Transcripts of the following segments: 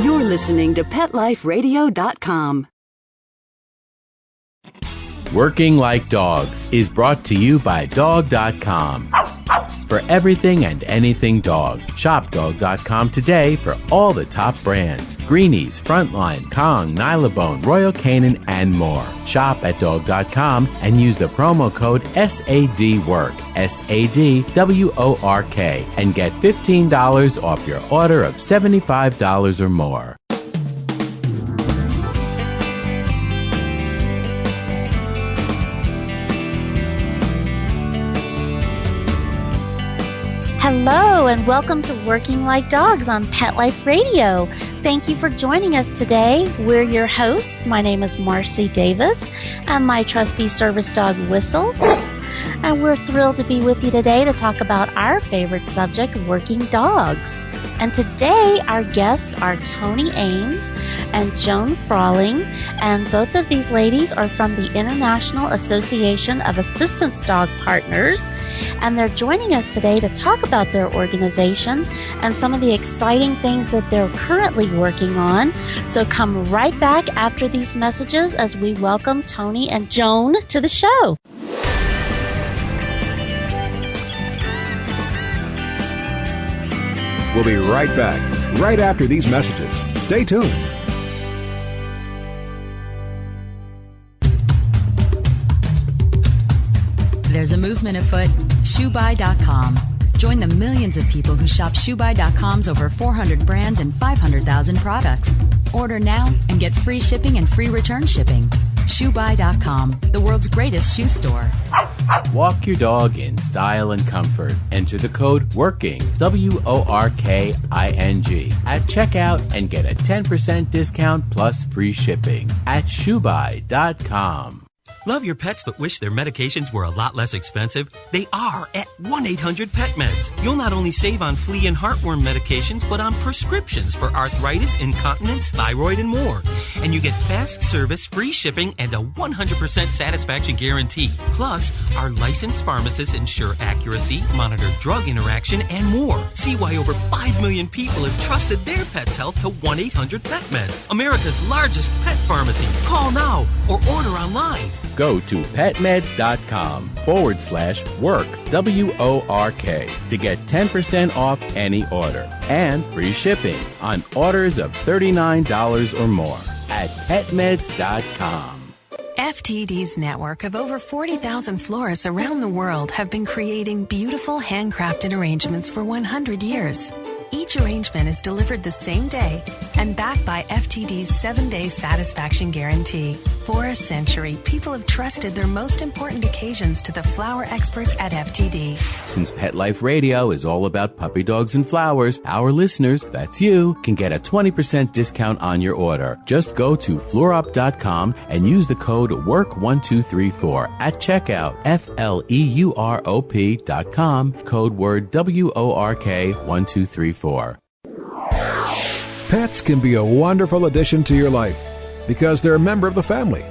You're listening to PetLifeRadio.com. Working Like Dogs is brought to you by Dog.com. For everything and anything dog, shop Dog.com today for all the top brands. Greenies, Frontline, Kong, Nylabone, Royal Canin, and more. Shop at Dog.com and use the promo code SADWORK, SADWORK, and get $15 off your order of $75 or more. Hello and welcome to Working Like Dogs on Pet Life Radio. Thank you for joining us today. We're your hosts. My name is Marcy Davis and my trusty service dog Whistle. And we're thrilled to be with you today to talk about our favorite subject, working dogs. And today our guests are Tony Ames and Joan Frawling, and both of these ladies are from the International Association of Assistance Dog Partners, and they're joining us today to talk about their organization and some of the exciting things that they're currently working on. So come right back after these messages as we welcome Tony and Joan to the show. We'll be right back, right after these messages. Stay tuned. There's a movement afoot, ShoeBuy.com. Join the millions of people who shop ShoeBuy.com's over 400 brands and 500,000 products. Order now and get free shipping and free return shipping. ShoeBuy.com, the world's greatest shoe store. Walk your dog in style and comfort. Enter the code WORKING, WORKING, at checkout and get a 10% discount plus free shipping at ShoeBuy.com. Love your pets but wish their medications were a lot less expensive? They are at 1-800-PET-MEDS. You'll not only save on flea and heartworm medications, but on prescriptions for arthritis, incontinence, thyroid, and more. And you get fast service, free shipping, and a 100% satisfaction guarantee. Plus, our licensed pharmacists ensure accuracy, monitor drug interaction, and more. See why over 5 million people have trusted their pet's health to 1-800-PET-MEDS, America's largest pet pharmacy. Call now or order online. Go to petmeds.com/work, WORK, to get 10% off any order and free shipping on orders of $39 or more at petmeds.com. FTD's network of over 40,000 florists around the world have been creating beautiful handcrafted arrangements for 100 years. Each arrangement is delivered the same day and backed by FTD's 7-day satisfaction guarantee. For a century, people have trusted their most important occasions to the flower experts at FTD. Since Pet Life Radio is all about puppy dogs and flowers, our listeners, that's you, can get a 20% discount on your order. Just go to fleurop.com and use the code WORK1234 at checkout, FLEUROP.com, code word WORK1234. Pets can be a wonderful addition to your life because they're a member of the family.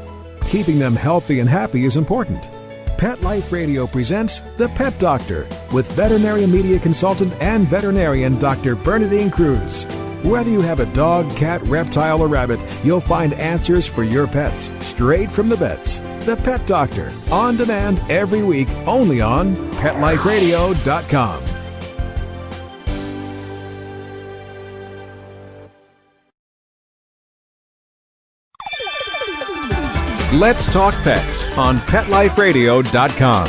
Keeping them healthy and happy is important. Pet Life Radio presents The Pet Doctor with veterinary media consultant and veterinarian Dr. Bernadine Cruz. Whether you have a dog, cat, reptile, or rabbit, you'll find answers for your pets straight from the vets. The Pet Doctor, on demand every week, only on PetLifeRadio.com. Let's Talk Pets on PetLifeRadio.com.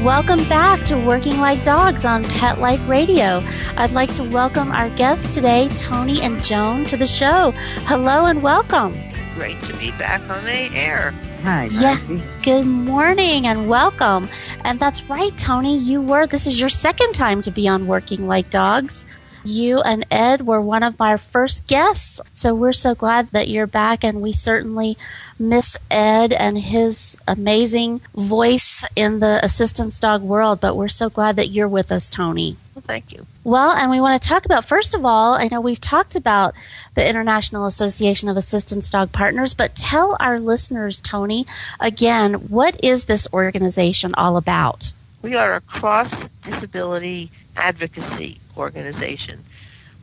Welcome back to Working Like Dogs on Pet Life Radio. I'd like to welcome our guests today, Tony and Joan, to the show. Hello and welcome. Great to be back on the air. Hi, Marcy. Yeah, good morning and welcome. And that's right, Tony, this is your second time to be on Working Like Dogs. You and Ed were one of our first guests, so we're so glad that you're back, and we certainly miss Ed and his amazing voice in the assistance dog world, but we're so glad that you're with us, Tony. Well, thank you. Well, and we want to talk about, first of all, I know we've talked about the International Association of Assistance Dog Partners, but tell our listeners, Tony, again, what is this organization all about? We are a cross-disability advocacy organization.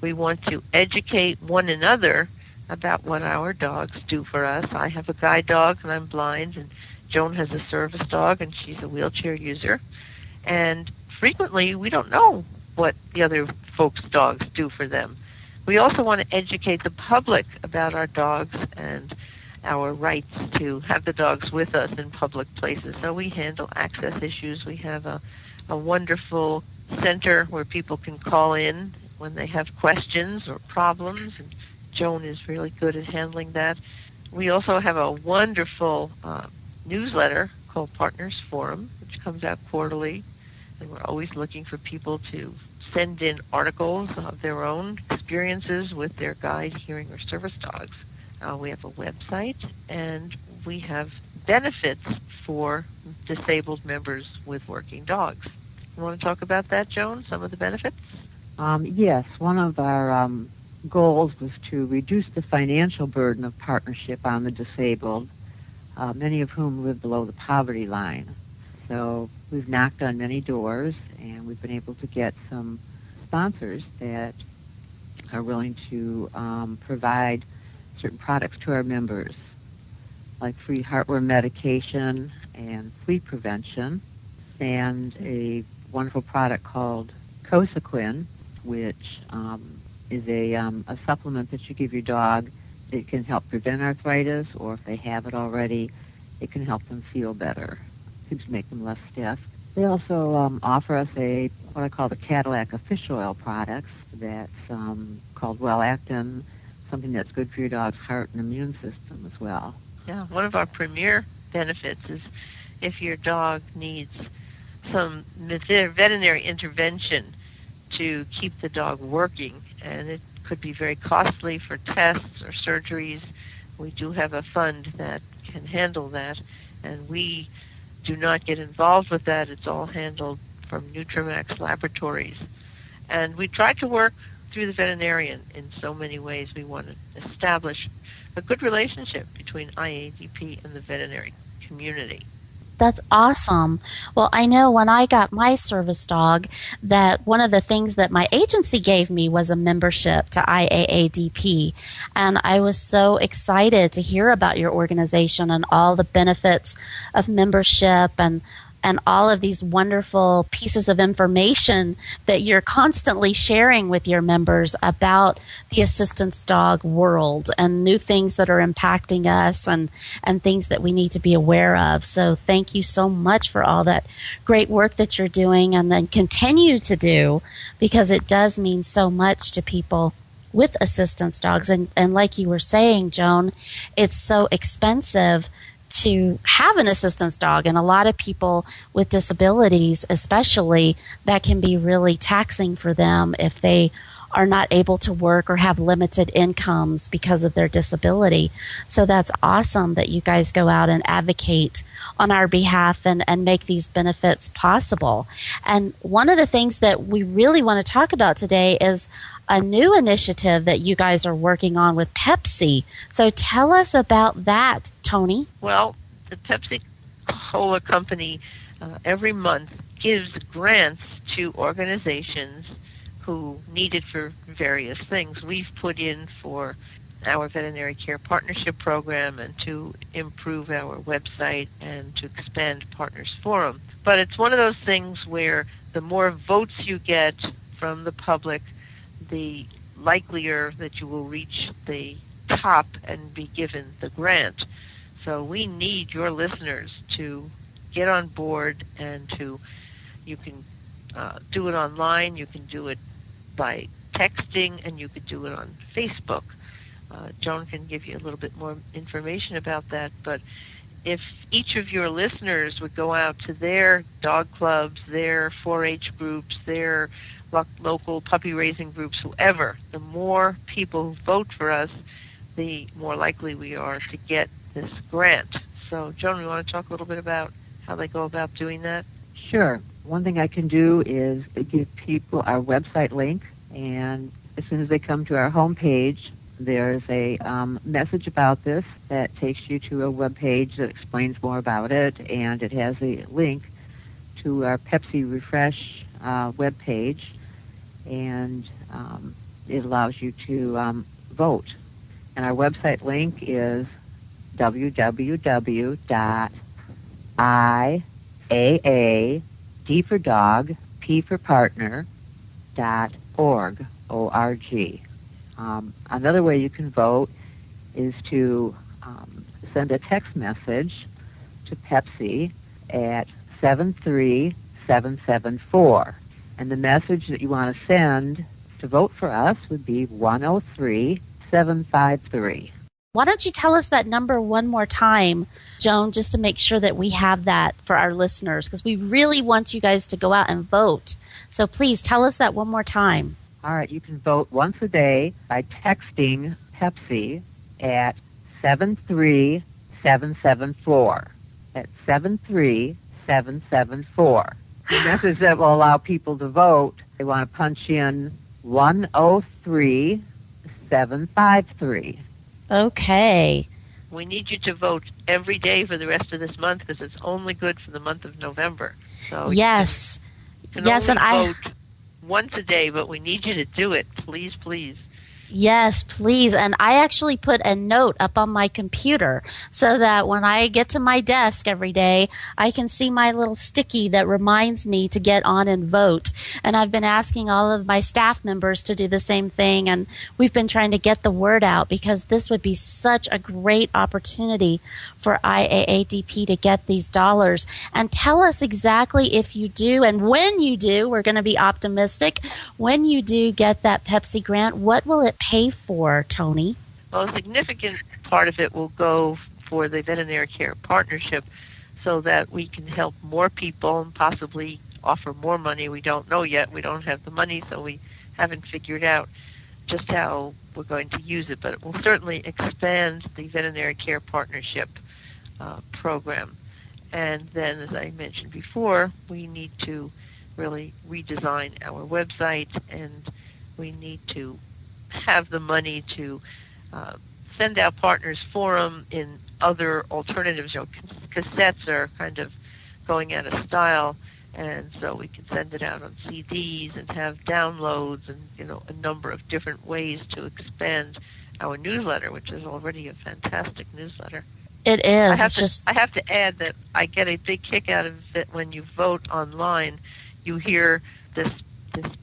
We want to educate one another about what our dogs do for us. I have a guide dog, and I'm blind, and Joan has a service dog, and she's a wheelchair user. And frequently, we don't know what the other folks' dogs do for them. We also want to educate the public about our dogs and our rights to have the dogs with us in public places. So we handle access issues. We have a wonderful center where people can call in when they have questions or problems, and Joan is really good at handling that. We also have a wonderful newsletter called Partners Forum, which comes out quarterly, and we're always looking for people to send in articles of their own experiences with their guide, hearing, or service dogs. We have a website, and we have benefits for disabled members with working dogs. You want to talk about that, Joan, some of the benefits? Yes, one of our goals was to reduce the financial burden of partnership on the disabled, many of whom live below the poverty line. So we've knocked on many doors, and we've been able to get some sponsors that are willing to provide certain products to our members, like free heartworm medication and flea prevention, and a wonderful product called Cosequin, which is a supplement that you give your dog. It can help prevent arthritis, or if they have it already, it can help them feel better. It can make them less stiff. They also offer us what I call the Cadillac of fish oil products that's called Well-Actin, something that's good for your dog's heart and immune system as well. Yeah, one of our premier benefits is if your dog needs some veterinary intervention to keep the dog working, and it could be very costly for tests or surgeries. We do have a fund that can handle that, and we do not get involved with that. It's all handled from Nutramax Laboratories. And we try to work through the veterinarian in so many ways. We want to establish a good relationship between IADP and the veterinary community. That's awesome. Well, I know when I got my service dog that one of the things that my agency gave me was a membership to IAADP. And I was so excited to hear about your organization and all the benefits of membership and all of these wonderful pieces of information that you're constantly sharing with your members about the assistance dog world and new things that are impacting us and things that we need to be aware of. So thank you so much for all that great work that you're doing and then continue to do, because it does mean so much to people with assistance dogs. And like you were saying, Joan, it's so expensive to have an assistance dog, and a lot of people with disabilities especially, that can be really taxing for them if they are not able to work or have limited incomes because of their disability. So that's awesome that you guys go out and advocate on our behalf and make these benefits possible. And one of the things that we really want to talk about today is a new initiative that you guys are working on with Pepsi. So tell us about that, Tony. Well, the Pepsi Cola Company every month gives grants to organizations who need it for various things. We've put in for our veterinary care partnership program and to improve our website and to expand Partners Forum. But it's one of those things where the more votes you get from the public, the likelier that you will reach the top and be given the grant. So we need your listeners to get on board, and you can do it online, you can do it by texting, and you could do it on Facebook. Joan can give you a little bit more information about that, but if each of your listeners would go out to their dog clubs, their 4-H groups, their local puppy raising groups, whoever, the more people who vote for us, the more likely we are to get this grant. So, Joan, you want to talk a little bit about how they go about doing that? Sure. One thing I can do is give people our website link, and as soon as they come to our homepage, there's a message about this that takes you to a web page that explains more about it, and it has a link to our Pepsi Refresh web page, and it allows you to vote. And our website link is www.IAA, D for dog, P for partner, .org, O-R-G. Another way you can vote is to send a text message to Pepsi at 73774. And the message that you want to send to vote for us would be 103753. Why don't you tell us that number one more time, Joan, just to make sure that we have that for our listeners, because we really want you guys to go out and vote. So please tell us that one more time. All right, you can vote once a day by texting Pepsi at 73774. That's 73774. The message that will allow people to vote, they want to punch in 103753. Okay. We need you to vote every day for the rest of this month because it's only good for the month of November. So yes. You can yes, only and vote once a day, but we need you to do it. Please, please. Yes, please. And I actually put a note up on my computer so that when I get to my desk every day, I can see my little sticky that reminds me to get on and vote. And I've been asking all of my staff members to do the same thing. And we've been trying to get the word out because this would be such a great opportunity for IAADP to get these dollars. And tell us exactly if you do and when you do, we're going to be optimistic, when you do get that Pepsi grant, what will it pay for, Tony? Well, a significant part of it will go for the Veterinary Care Partnership so that we can help more people and possibly offer more money. We don't know yet. We don't have the money, so we haven't figured out just how we're going to use it. But it will certainly expand the Veterinary Care Partnership program. And then, as I mentioned before, we need to really redesign our website, and we need to have the money to send out partners forum in other alternatives. You know, cassettes are kind of going out of style, and so we can send it out on CDs and have downloads and, you know, a number of different ways to expand our newsletter, which is already a fantastic newsletter. It is. I have to add that I get a big kick out of it when you vote online. You hear this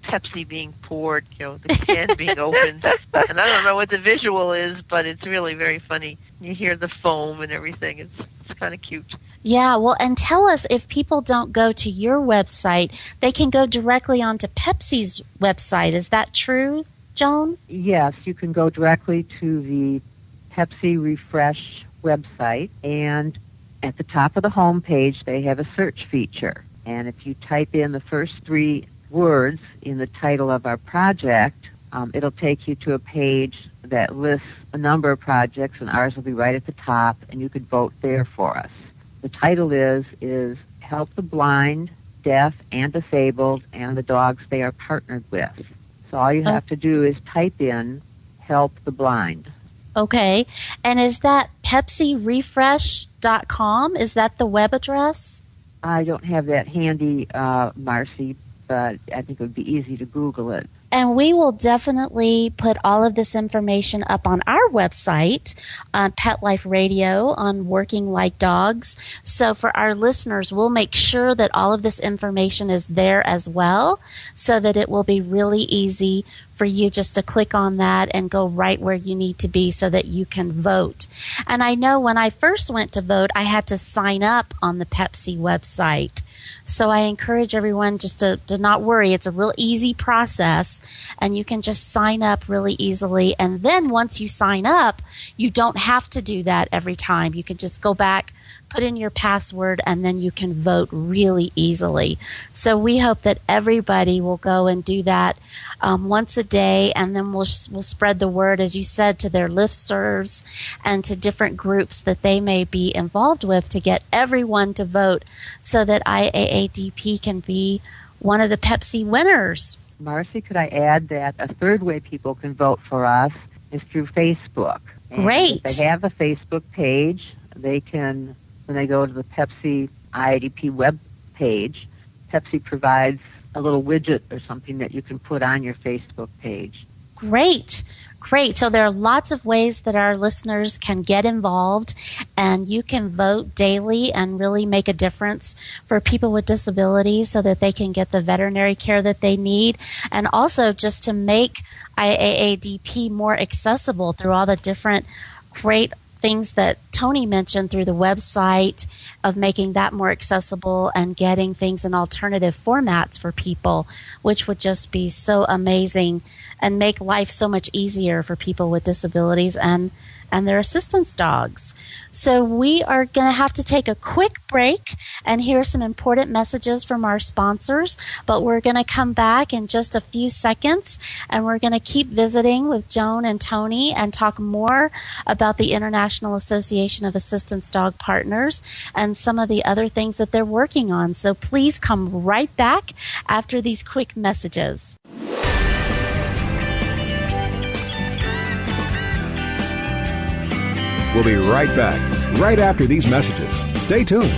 Pepsi being poured, you know, the can being opened. And I don't know what the visual is, but it's really very funny. You hear the foam and everything. It's kind of cute. Yeah, well, and tell us, if people don't go to your website, they can go directly onto Pepsi's website. Is that true, Joan? Yes, you can go directly to the Pepsi Refresh website, and at the top of the home page, they have a search feature. And if you type in the first 3 words in the title of our project, it'll take you to a page that lists a number of projects, and ours will be right at the top, and you could vote there for us. The title is Help the Blind, Deaf, and Disabled, and the Dogs They Are Partnered With. So all you have to do is type in Help the Blind. Okay. And is that PepsiRefresh.com? Is that the web address? I don't have that handy, Marcy, but I think it would be easy to Google it. And we will definitely put all of this information up on our website, Pet Life Radio, on Working Like Dogs. So for our listeners, we'll make sure that all of this information is there as well, so that it will be really easy for you just to click on that and go right where you need to be so that you can vote. And I know when I first went to vote, I had to sign up on the Pepsi website. So I encourage everyone just to not worry. It's a real easy process, and you can just sign up really easily. And then once you sign up, you don't have to do that every time. You can just go back, put in your password, and then you can vote really easily. So we hope that everybody will go and do that once a day, and then we'll spread the word, as you said, to their listservs and to different groups that they may be involved with to get everyone to vote so that IAADP can be one of the Pepsi winners. Marcy, could I add that a third way people can vote for us is through Facebook. And Great. if they have a Facebook page, they can, when they go to the Pepsi IADP web page, Pepsi provides a little widget or something that you can put on your Facebook page. Great. So there are lots of ways that our listeners can get involved, and you can vote daily and really make a difference for people with disabilities so that they can get the veterinary care that they need, and also just to make IAADP more accessible through all the different great things that Tony mentioned through the website, of making that more accessible and getting things in alternative formats for people, which would just be so amazing and make life so much easier for people with disabilities and their assistance dogs. So we are going to have to take a quick break and hear some important messages from our sponsors, but we're going to come back in just a few seconds, and we're going to keep visiting with Joan and Tony and talk more about the International Association of Assistance Dog Partners and some of the other things that they're working on. So please come right back after these quick messages. We'll be right back, right after these messages. Stay tuned.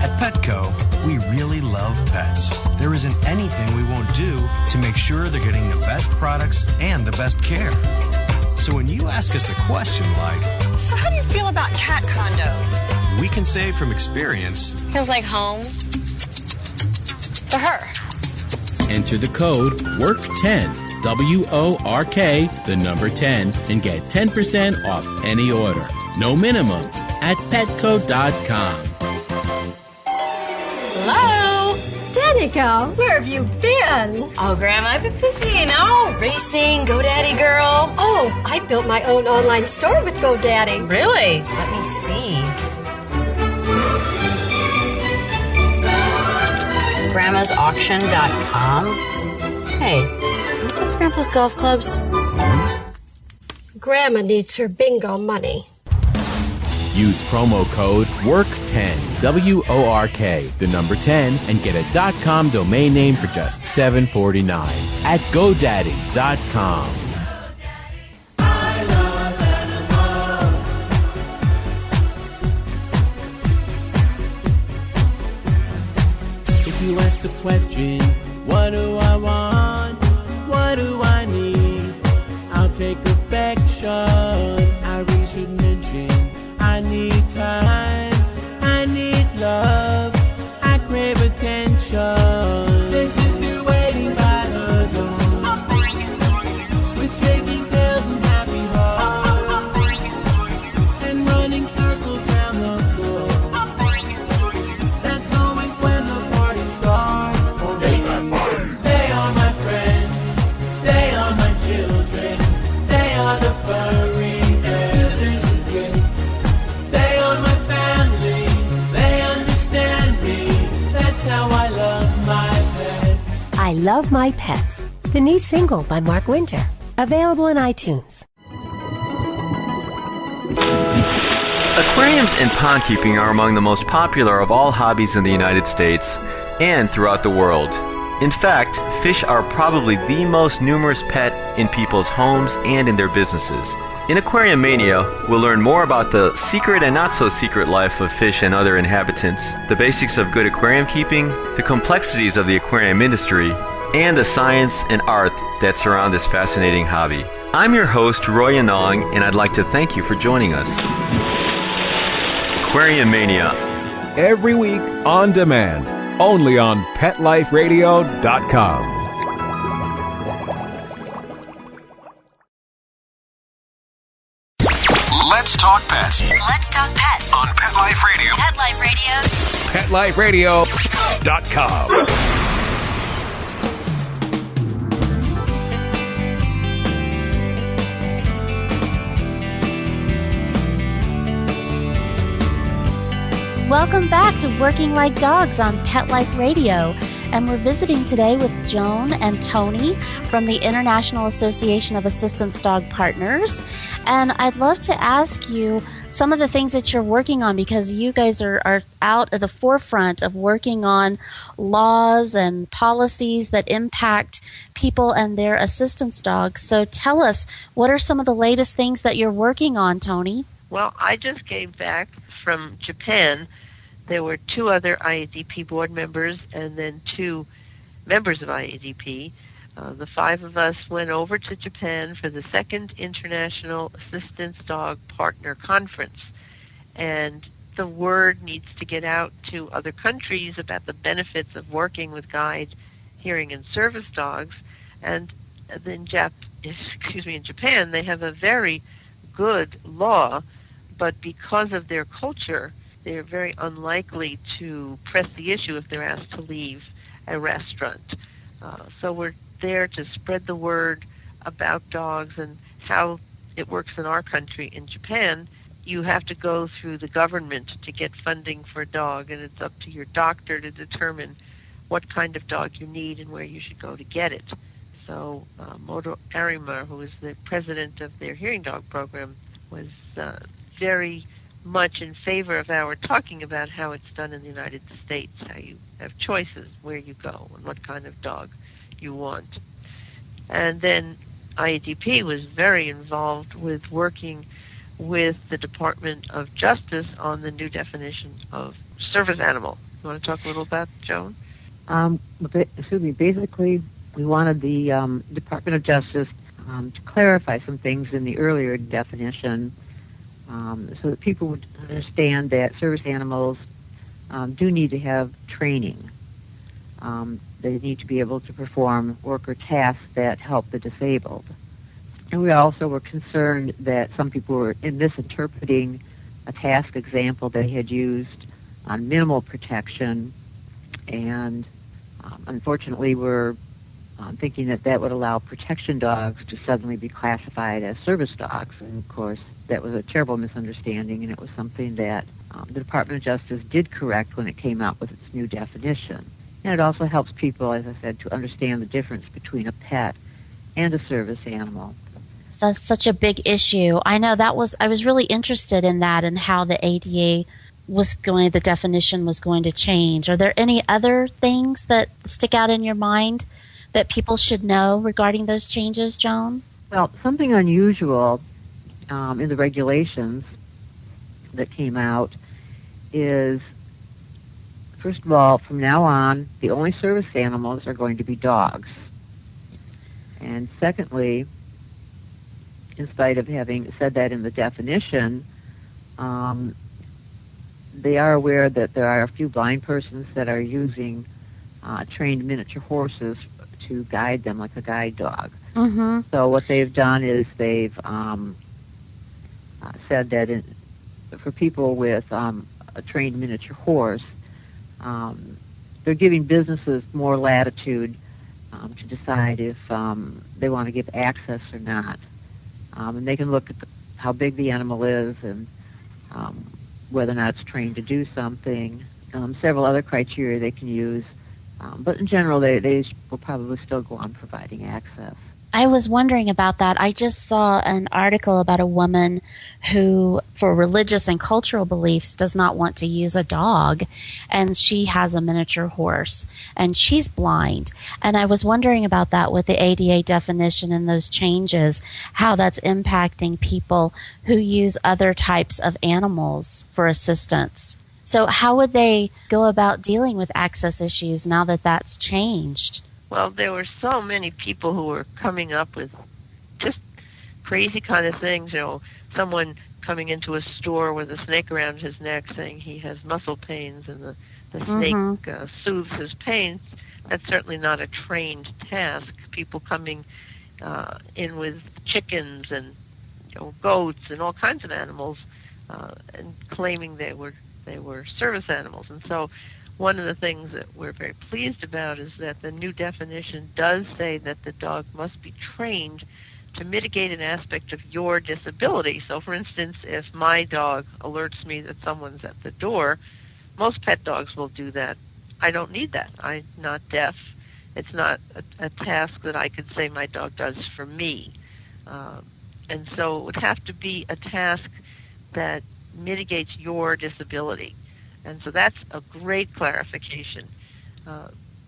At Petco, we really love pets. There isn't anything we won't do to make sure they're getting the best products and the best care. So when you ask us a question like, so how do you feel about cat condos? We can say from experience, feels like home for her. Enter the code WORK10, WORK, the number 10, and get 10% off any order. No minimum at petco.com. Hello? Danica, where have you been? Oh, Grandma, I've been busy, racing, GoDaddy girl. Oh, I built my own online store with GoDaddy. Really? Let me see. Grandma'sAuction.com. Hey, are those Grandpa's golf clubs? Grandma needs her bingo money. Use promo code WORK10, WORK, the number 10, and get a .com domain name for just $7.49 at GoDaddy.com. You ask the question, what do I want? What do I need? I'll take affection. I really should mention I need time. I need love. I crave attention. This is you waiting by the door with shaking tails and happy hearts and running circles round the floor. That's always when the party starts. Oh, they are my friends. They are my children. They are the furry builders and gifts. They are my family. They understand me. That's how I love my pets. I Love My Pets, the new single by Mark Winter, available on iTunes. Aquariums and pond keeping are among the most popular of all hobbies in the United States and throughout the world. In fact, fish are probably the most numerous pet in people's homes and in their businesses. In Aquarium Mania, we'll learn more about the secret and not so secret life of fish and other inhabitants, the basics of good aquarium keeping, the complexities of the aquarium industry, and the science and art that surround this fascinating hobby. I'm your host, Roy Anong, and I'd like to thank you for joining us. Aquarium Mania. Every week on demand, only on PetLifeRadio.com. talk pets. Let's talk pets On Pet Life Radio. Pet Life Radio. PetLifeRadio.com. Welcome back to Working Like Dogs on Pet Life Radio. And we're visiting today with Joan and Tony from the International Association of Assistance Dog Partners. And I'd love to ask you some of the things that you're working on, because you guys are out at the forefront of working on laws and policies that impact people and their assistance dogs. So tell us, what are some of the latest things that you're working on, Tony? Well, I just came back from Japan. There were 2 other IADP board members and then 2 members of IADP. The 5 of us went over to Japan for the 2nd International Assistance Dog Partner Conference. And the word needs to get out to other countries about the benefits of working with guide, hearing, and service dogs. And in Japan, they have a very good law, but because of their culture, they're very unlikely to press the issue if they're asked to leave a restaurant. So we're there to spread the word about dogs and how it works in our country. In Japan, you have to go through the government to get funding for a dog, and it's up to your doctor to determine what kind of dog you need and where you should go to get it. So Moto Arima, who is the president of their hearing dog program, was very much in favor of our talking about how it's done in the United States, how you have choices where you go and what kind of dog you want. And then IADP was very involved with working with the Department of Justice on the new definition of service animal. You want to talk a little about, Joan? Basically, we wanted the Department of Justice to clarify some things in the earlier definition, so that people would understand that service animals do need to have training. They need to be able to perform work or tasks that help the disabled. And we also were concerned that some people were misinterpreting a task example they had used on minimal protection, and unfortunately we're thinking that would allow protection dogs to suddenly be classified as service dogs. And of course, that was a terrible misunderstanding, and it was something that the Department of Justice did correct when it came out with its new definition. And it also helps people, as I said, to understand the difference between a pet and a service animal. That's such a big issue. I know I was really interested in that and how the ADA the definition was going to change. Are there any other things that stick out in your mind that people should know regarding those changes, Joan? Well, something unusual in the regulations that came out is, first of all, from now on, the only service animals are going to be dogs. And secondly, in spite of having said that in the definition, they are aware that there are a few blind persons that are using trained miniature horses to guide them like a guide dog. Mm-hmm. So what they've done is they've said that for people with a trained miniature horse, they're giving businesses more latitude to decide if they want to give access or not. And they can look at how big the animal is and whether or not it's trained to do something. Several other criteria they can use. But in general, they will probably still go on providing access. I was wondering about that. I just saw an article about a woman who, for religious and cultural beliefs, does not want to use a dog, and she has a miniature horse, and she's blind. And I was wondering about that with the ADA definition and those changes, how that's impacting people who use other types of animals for assistance. So how would they go about dealing with access issues now that that's changed? Well, there were so many people who were coming up with just crazy kind of things. You know, someone coming into a store with a snake around his neck saying he has muscle pains and the snake soothes his pains. That's certainly not a trained task. People coming in with chickens and goats and all kinds of animals and claiming they were service animals. And so one of the things that we're very pleased about is that the new definition does say that the dog must be trained to mitigate an aspect of your disability. So, for instance, if my dog alerts me that someone's at the door, most pet dogs will do that. I don't need that. I'm not deaf. It's not a task that I could say my dog does for me. And so it would have to be a task that mitigates your disability. And so that's a great clarification.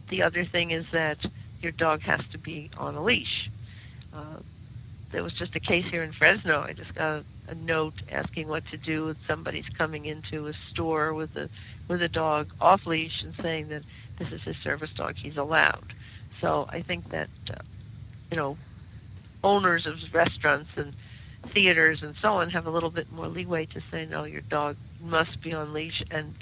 The other thing is that your dog has to be on a leash. There was just a case here in Fresno. I just got a note asking what to do if somebody's coming into a store with a dog off leash and saying that this is his service dog, he's allowed. So I think that owners of restaurants and theaters and so on have a little bit more leeway to say, no, your dog must be on leash. And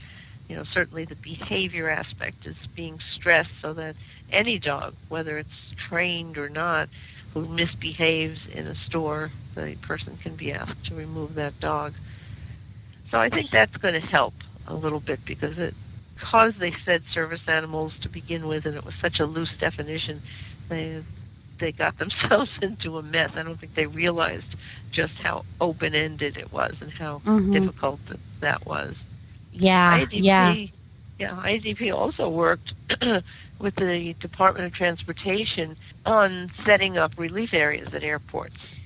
certainly the behavior aspect is being stressed so that any dog, whether it's trained or not, who misbehaves in a store, the person can be asked to remove that dog. So I think that's going to help a little bit because they said service animals to begin with, and it was such a loose definition, they got themselves into a mess. I don't think they realized just how open-ended it was and how difficult that was. IADP also worked with the Department of Transportation on setting up relief areas at airports.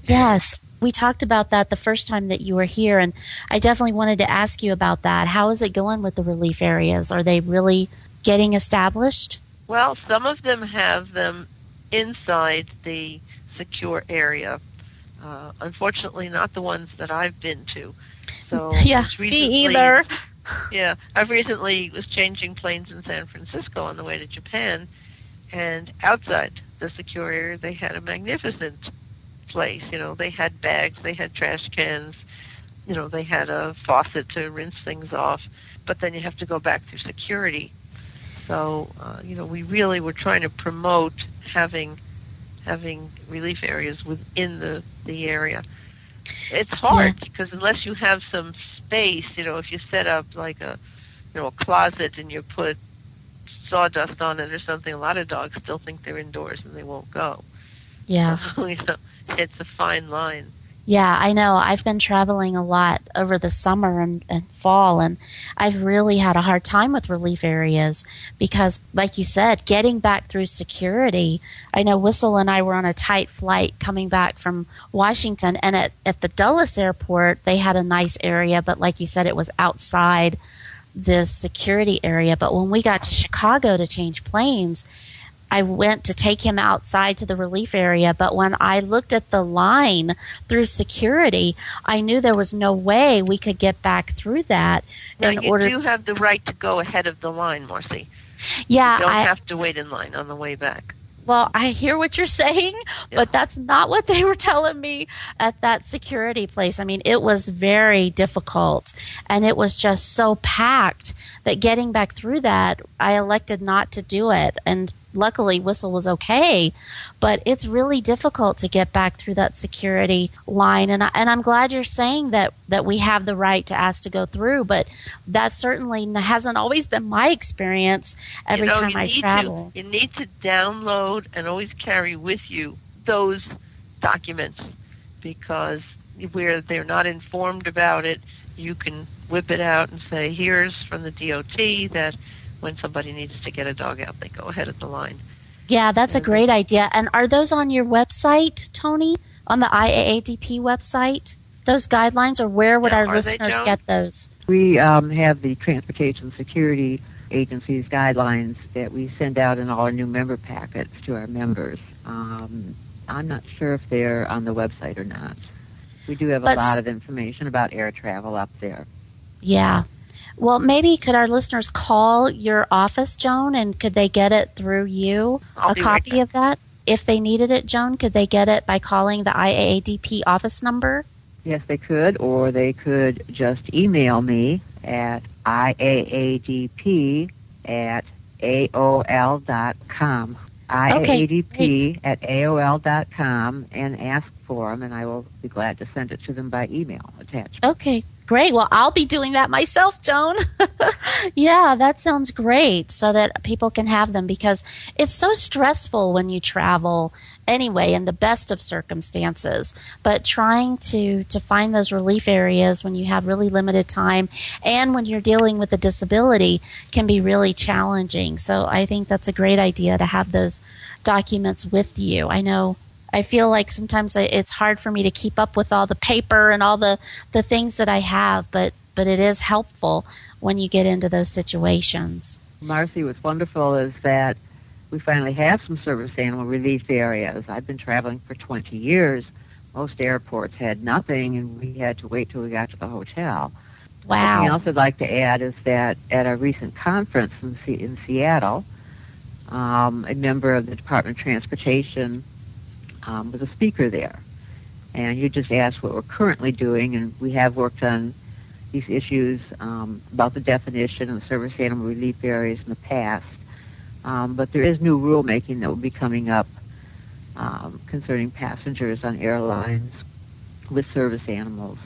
Yes, we talked about that the first time that you were here, and I definitely wanted to ask you about that. How is it going with the relief areas? Are they really getting established? Well, some of them have them inside the secure area. Unfortunately, not the ones that I've been to. So me either. Yeah, I've recently was changing planes in San Francisco on the way to Japan, and outside the secure area, they had a magnificent place. They had bags, they had trash cans, they had a faucet to rinse things off, but then you have to go back through security. So, we really were trying to promote having relief areas within the area. It's hard because unless you have some space, if you set up like a closet and you put sawdust on it or something, a lot of dogs still think they're indoors and they won't go. Yeah. So, it's a fine line. Yeah, I know. I've been traveling a lot over the summer and fall, and I've really had a hard time with relief areas because, like you said, getting back through security. I know Whistle and I were on a tight flight coming back from Washington, and at the Dulles airport, they had a nice area, but like you said, it was outside the security area. But when we got to Chicago to change planes, I went to take him outside to the relief area, but when I looked at the line through security, I knew there was no way we could get back through that. Now, you do have the right to go ahead of the line, Marcy. Yeah. You don't have to wait in line on the way back. Well, I hear what you're saying, but that's not what they were telling me at that security place. I mean, it was very difficult, and it was just so packed that getting back through that, I elected not to do it. And luckily, Whistle was okay, but it's really difficult to get back through that security line. And I'm glad you're saying that we have the right to ask to go through, but that certainly hasn't always been my experience every time I travel. You need to download and always carry with you those documents, because where they're not informed about it, you can whip it out and say, here's from the DOT that when somebody needs to get a dog out, they go ahead of the line. Yeah, that's a great idea. And are those on your website, Tony? On the IAADP website? Those guidelines, or where would our listeners get those? We have the Transportation Security Agency's guidelines that we send out in all our new member packets to our members. I'm not sure if they're on the website or not. We do have a lot of information about air travel up there. Yeah. Well, maybe could our listeners call your office, Joan, and could they get it through you, a copy of that? If they needed it, Joan, could they get it by calling the IAADP office number? Yes, they could, or they could just email me at IAADP@AOL.com. IAADP@AOL.com, and ask form, and I will be glad to send it to them by email attached. Okay, great. Well, I'll be doing that myself, Joan. Yeah, that sounds great, so that people can have them, because it's so stressful when you travel anyway, in the best of circumstances. But trying to find those relief areas when you have really limited time and when you're dealing with a disability can be really challenging. So I think that's a great idea to have those documents with you. I feel like sometimes it's hard for me to keep up with all the paper and all the things that I have, but it is helpful when you get into those situations. Marcy, what's wonderful is that we finally have some service animal relief areas. I've been traveling for 20 years. Most airports had nothing, and we had to wait till we got to the hotel. Wow. Something else I'd like to add is that at our recent conference in Seattle, a member of the Department of Transportation was a speaker there. And you just asked what we're currently doing, and we have worked on these issues about the definition of service animal relief areas in the past. But there is new rulemaking that will be coming up concerning passengers on airlines with service animals.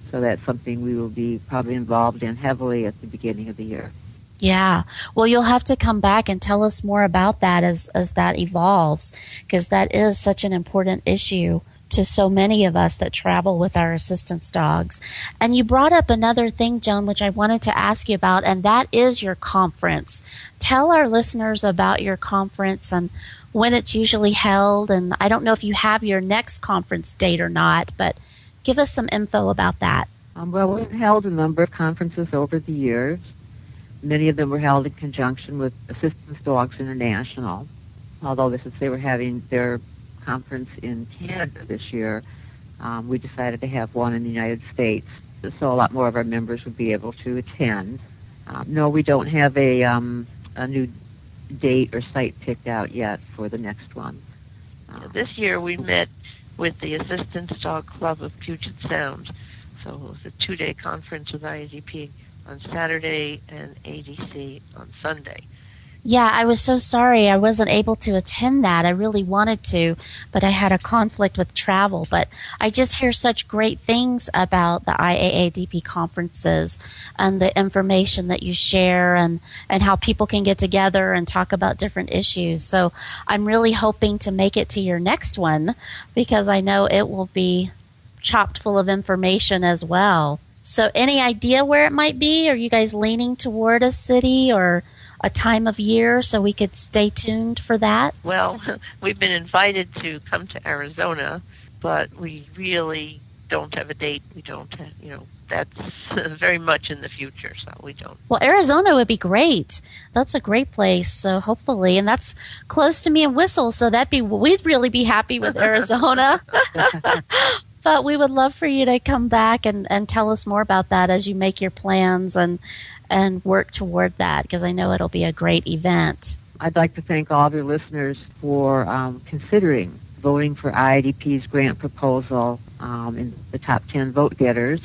So that's something we will be probably involved in heavily at the beginning of the year. Yeah. Well, you'll have to come back and tell us more about that as that evolves, because that is such an important issue to so many of us that travel with our assistance dogs. And you brought up another thing, Joan, which I wanted to ask you about, and that is your conference. Tell our listeners about your conference and when it's usually held. And I don't know if you have your next conference date or not, but give us some info about that. Well, we've held a number of conferences over the years. Many of them were held in conjunction with Assistance Dogs International, although since they were having their conference in Canada this year, we decided to have one in the United States, so a lot more of our members would be able to attend. No, we don't have a new date or site picked out yet for the next one. This year we met with the Assistance Dog Club of Puget Sound, so it was a 2-day conference with IADP on Saturday and ADC on Sunday. Yeah, I was so sorry I wasn't able to attend that. I really wanted to, but I had a conflict with travel. But I just hear such great things about the IAADP conferences and the information that you share and how people can get together and talk about different issues. So I'm really hoping to make it to your next one, because I know it will be chocked full of information as well. So any idea where it might be? Are you guys leaning toward a city or a time of year so we could stay tuned for that? Well, we've been invited to come to Arizona, but we really don't have a date. We don't have, that's very much in the future, so we don't. Well, Arizona would be great. That's a great place, so hopefully, and that's close to me in Whistle, so we'd really be happy with Arizona. But we would love for you to come back and tell us more about that as you make your plans and work toward that, because I know it'll be a great event. I'd like to thank all of your listeners for considering voting for IADP's grant proposal. In the top 10 vote getters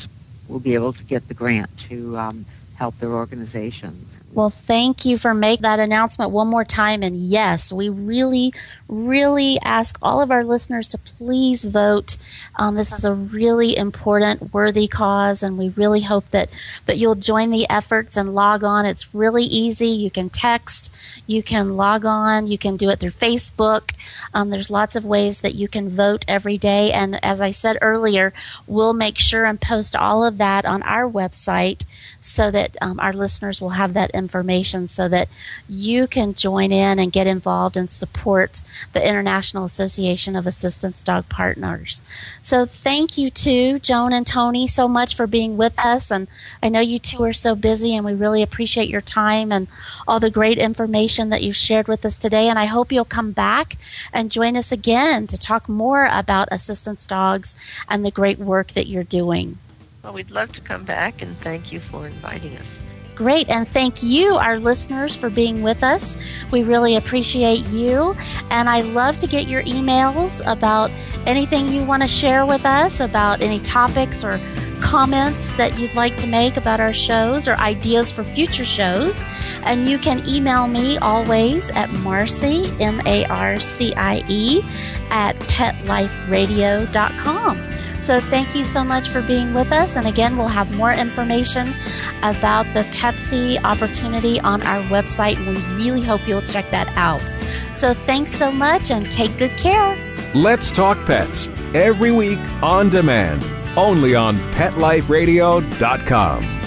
will be able to get the grant to help their organization. Well, thank you for making that announcement one more time. And yes, we really, really ask all of our listeners to please vote. This is a really important, worthy cause, and we really hope that you'll join the efforts and log on. It's really easy. You can text, you can log on, you can do it through Facebook. There's lots of ways that you can vote every day. And as I said earlier, we'll make sure and post all of that on our website so that our listeners will have that information so that you can join in and get involved and support the International Association of Assistance Dog Partners. So thank you to Joan and Tony so much for being with us. And I know you two are so busy, and we really appreciate your time and all the great information that you've shared with us today. And I hope you'll come back and join us again to talk more about assistance dogs and the great work that you're doing. Well, we'd love to come back, and thank you for inviting us. Great, and thank you, our listeners, for being with us. We really appreciate you, and I love to get your emails about anything you want to share with us, about any topics or comments that you'd like to make about our shows or ideas for future shows. And you can email me always at Marcie, MARCIE, at PetLifeRadio.com. So thank you so much for being with us. And again, we'll have more information about the Pepsi opportunity on our website. And we really hope you'll check that out. So thanks so much and take good care. Let's Talk Pets, every week on demand, only on PetLifeRadio.com.